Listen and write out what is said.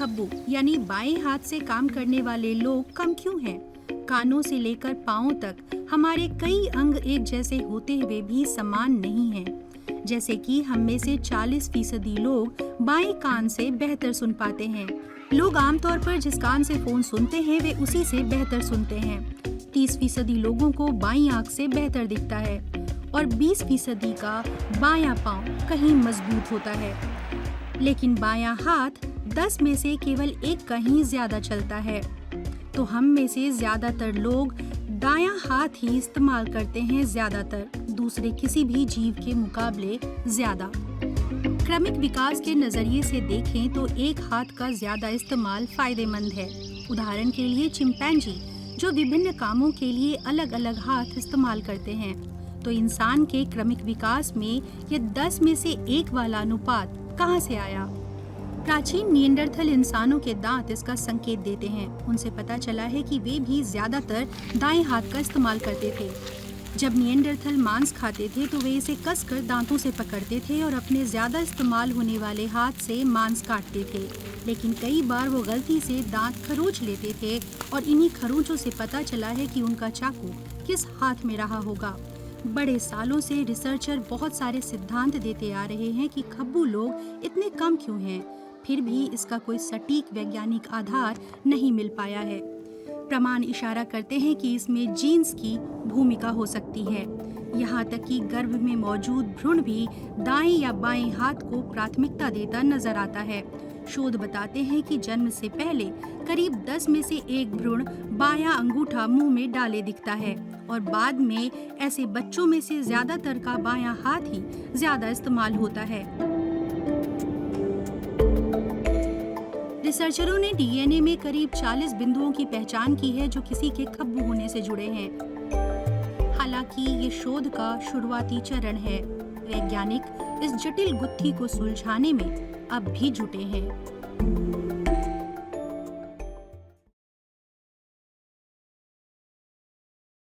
खब्बू यानी बाएं हाथ से काम करने वाले लोग कम क्यों हैं? कानों से लेकर पांवों तक हमारे कई अंग एक जैसे होते हुए भी समान नहीं हैं। जैसे कि हम में से 40% लोग बाएं कान से बेहतर सुन पाते हैं। लोग आमतौर पर जिस कान से फोन सुनते हैं वे उसी से बेहतर सुनते हैं। 30% लोगों को बाईं आंख से बेहतर दिखता है और 20% का बायां पांव कहीं मजबूत होता है। लेकिन बायां हाथ 10 में से केवल एक का ही ज्यादा चलता है। तो हम में से ज्यादातर लोग दायां हाथ ही इस्तेमाल करते हैं, ज्यादातर दूसरे किसी भी जीव के मुकाबले ज्यादा। क्रमिक विकास के नजरिए से देखें तो एक हाथ का ज्यादा इस्तेमाल फायदेमंद है। उदाहरण के लिए चिंपैंजी जो विभिन्न कामों के लिए अलग अलग हाथ इस्तेमाल करते हैं। तो इंसान के क्रमिक विकास में ये 10 में से 1 वाला अनुपात कहाँ से आया? प्राचीन निएंडरथल इंसानों के दांत इसका संकेत देते हैं। उनसे पता चला है कि वे भी ज्यादातर दाएं हाथ का इस्तेमाल करते थे। जब निएंडरथल मांस खाते थे तो वे इसे कसकर दांतों से पकड़ते थे और अपने ज्यादा इस्तेमाल होने वाले हाथ से मांस काटते थे। लेकिन कई बार वो गलती से दांत खरोंच लेते थे और इन्हीं खरोंचों से पता चला है कि उनका चाकू किस हाथ में रहा होगा। बड़े सालों से रिसर्चर बहुत सारे सिद्धांत देते आ रहे हैं कि खब्बू लोग इतने कम क्यों हैं, फिर भी इसका कोई सटीक वैज्ञानिक आधार नहीं मिल पाया है। प्रमाण इशारा करते हैं कि इसमें जीन्स की भूमिका हो सकती है। यहाँ तक कि गर्भ में मौजूद भ्रूण भी दाएं या बाएं हाथ को प्राथमिकता देता नजर आता है। शोध बताते हैं कि जन्म से पहले करीब 10 में से 1 भ्रूण बायां अंगूठा मुंह में डाले दिखता है और बाद में ऐसे बच्चों में से ज्यादातर का बायां हाथ ही ज्यादा इस्तेमाल होता है। रिसर्चरों ने डीएनए में करीब 40 बिंदुओं की पहचान की है जो किसी के खब्बू होने से जुड़े हैं। हालांकि ये शोध का शुरुआती चरण है। वैज्ञानिक इस जटिल गुत्थी को सुलझाने में अब भी जुटे हैं।